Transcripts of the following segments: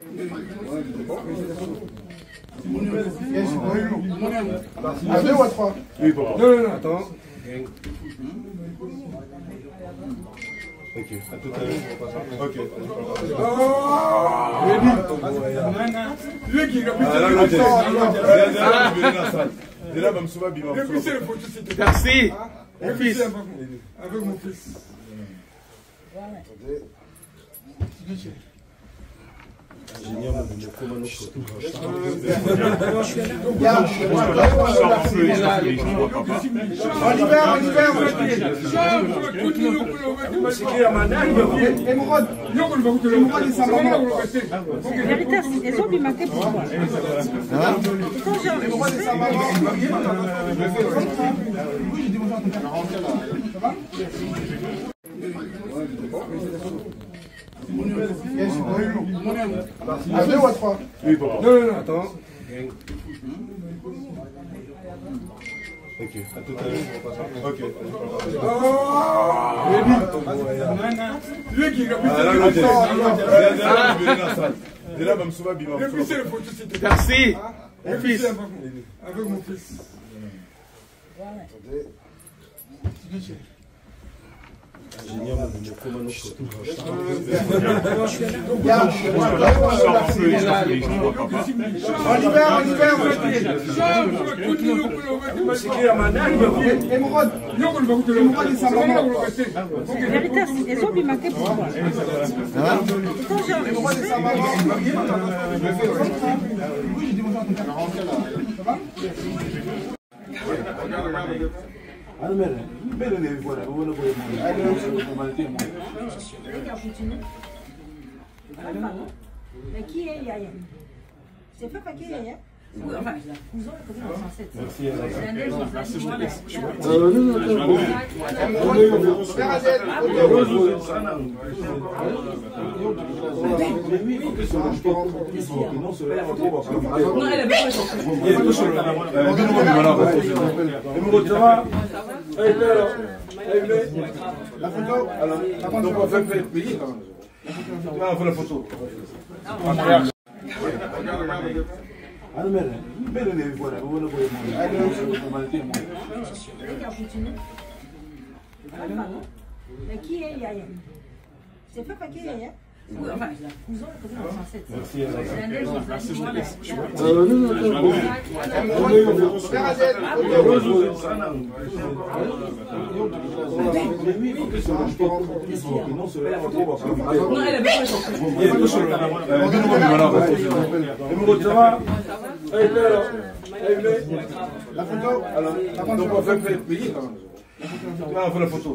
À 2 ou à 3? Oui, papa. Non, attends. Ok, à tout à l'heure. Ok. Lui qui Merci. Mon fils. Avec mon fils. Veritas, ils ont bimaqué pour moi. À 2 ou à 3? Oui, papa. Non, attends. Ok, à tout à l'heure. Ok. Lui qui Merci. Mon fils. Avec mon fils. Veritas, ils ont bimaqué pour moi. Mais qui est Yaya? C'est pas qui est Yaya? Enfin, nous autres, on est censés être. La photo. Mais qui est Yaya? C'est pas qui est Yaya? Enfin, nous autres, on est censés être. La photo.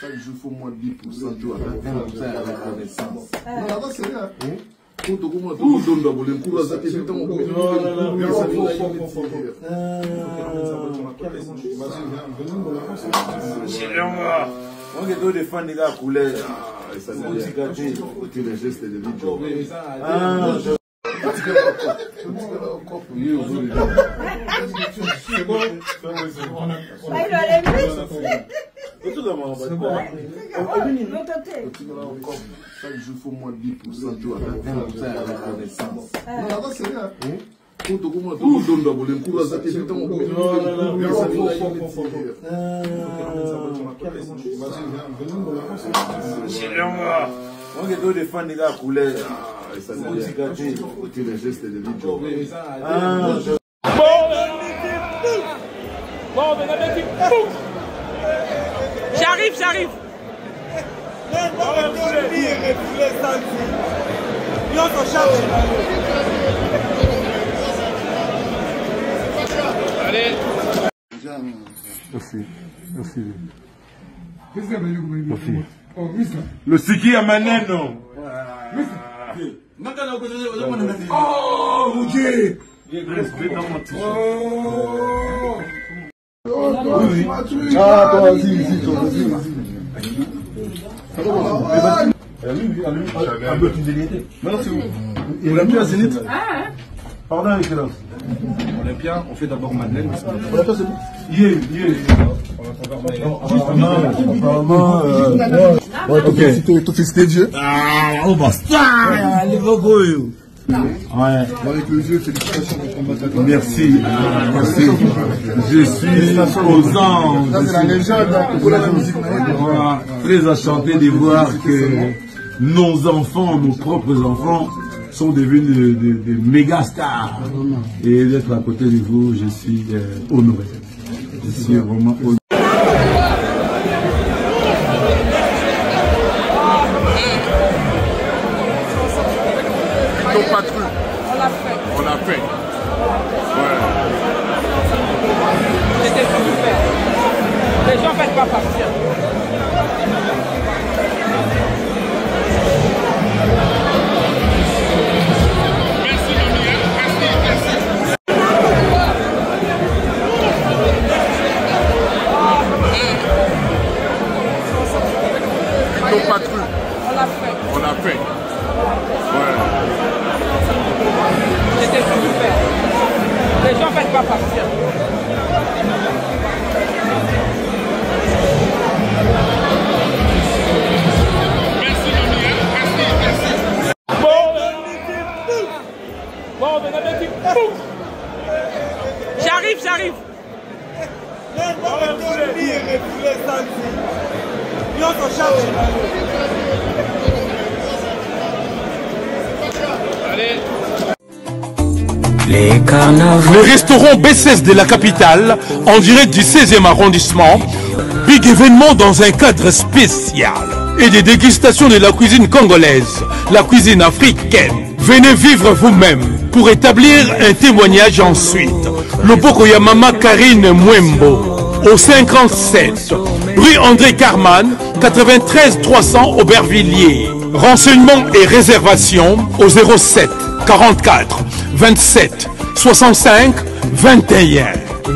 Chaque jour, il faut moins de 10% de la reconnaissance. Non, c'est rien. On est des fans de la couleur. Ça c'est les gestes de l'idjo. Chaque jour, il faut moins de 10% de la reconnaissance. Non, c'est rien. On est des fans de la couleur. Ça c'est les gestes de l'idjo. J'arrive. Allez. Merci. Le Siki à Maneno. Oh, mon Dieu! Ah, toi, vas-y, toi, vas-y. Un peu de déliété. Maintenant, c'est où? Il a mis à Zénith. Pardon, excellence. Olympia, on fait d'abord Madeleine. Olympia, c'est bon. Ok. Tu fais ce Dieu. Ah, on va ça. Les vagos. Ouais. Avec le jeu, félicitations pour ton bataillon. Merci. Merci. Je suis opposant. Ça, c'est la légende. Pour la musique, très enchanté de voir que nos enfants, nos propres enfants, sont devenus des méga stars. Et d'être à côté de vous, je suis honoré. Je suis vraiment honoré. On l'a fait. Ouais. C'était super. Les gens ne veulent pas partir. Merci, Mamie. Merci. Ton patron. On l'a fait. Ouais. C'était super. Les gens ne veulent pas partir. Merci, Mamie. Merci. Bon, on a dit J'arrive. Le restaurant B16 de la capitale, en direct du 16e arrondissement, big événement dans un cadre spécial et des dégustations de la cuisine congolaise, la cuisine africaine. Venez vivre vous-même pour établir un témoignage ensuite. Loboko ya Mama Karine Mwembo, au 57, rue André Carman, 93 300 Aubervilliers. Renseignements et réservations au 07 44 27 65 21.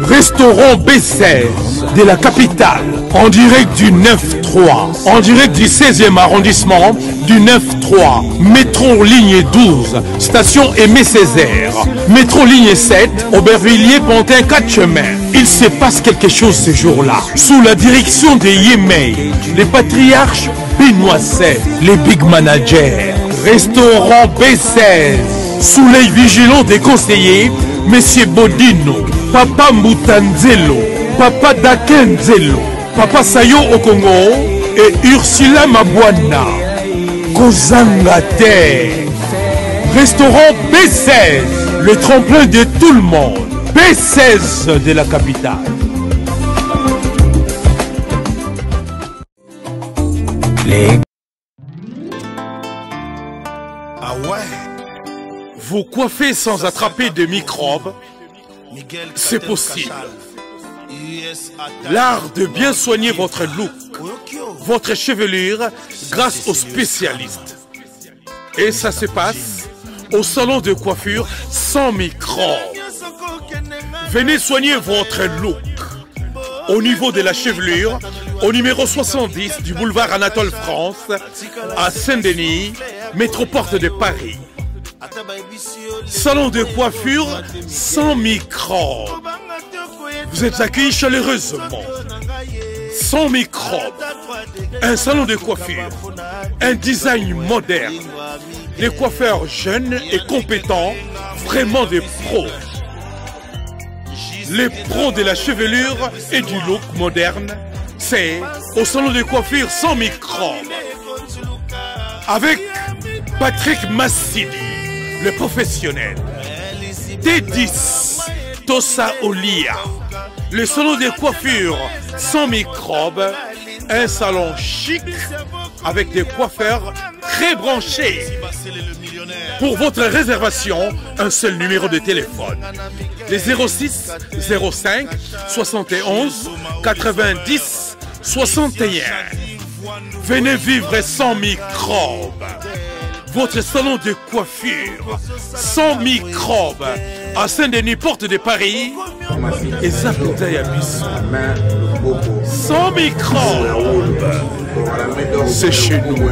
Restaurant B16 de la capitale, en direct du 9-3, en direct du 16e arrondissement du 9-3, métro ligne 12, station Aimé Césaire, métro ligne 7, Aubervilliers, Pontin, 4 chemins. Il se passe quelque chose ce jour-là, sous la direction de Yemei, les patriarches Benoît-Sey, les big managers. Restaurant B16, sous l'œil vigilant des conseillers, Monsieur Bodino, Papa Mutanzelo, Papa Dakenzelo, Papa Sayo Okongo et Ursula Mabwana. Kozangate. Restaurant B16, le tremplin de tout le monde. B16 de la capitale. Ah ouais. Vous coiffez sans attraper de microbes, c'est possible. L'art de bien soigner votre look, votre chevelure grâce aux spécialistes. Et ça se passe au salon de coiffure sans microbes. Venez soigner votre look au niveau de la chevelure, au numéro 70 du boulevard Anatole France, à Saint-Denis, métroporte de Paris. Salon de coiffure sans microbes. Vous êtes accueillis chaleureusement. Sans microbes. Un salon de coiffure. Un design moderne. Des coiffeurs jeunes et compétents. Vraiment des pros. Les pros de la chevelure et du look moderne. C'est au salon de coiffure sans microbes. Avec Patrick Massidi, le professionnel. T10, Tosa Olia, le salon de coiffure sans microbes, un salon chic avec des coiffeurs très branchés. Pour votre réservation, un seul numéro de téléphone. Les 06 05 71 90 61. Venez vivre sans microbes. Votre salon de coiffure sans microbes à Saint-Denis, porte de Paris. Et ça sans microbes. C'est chez nous.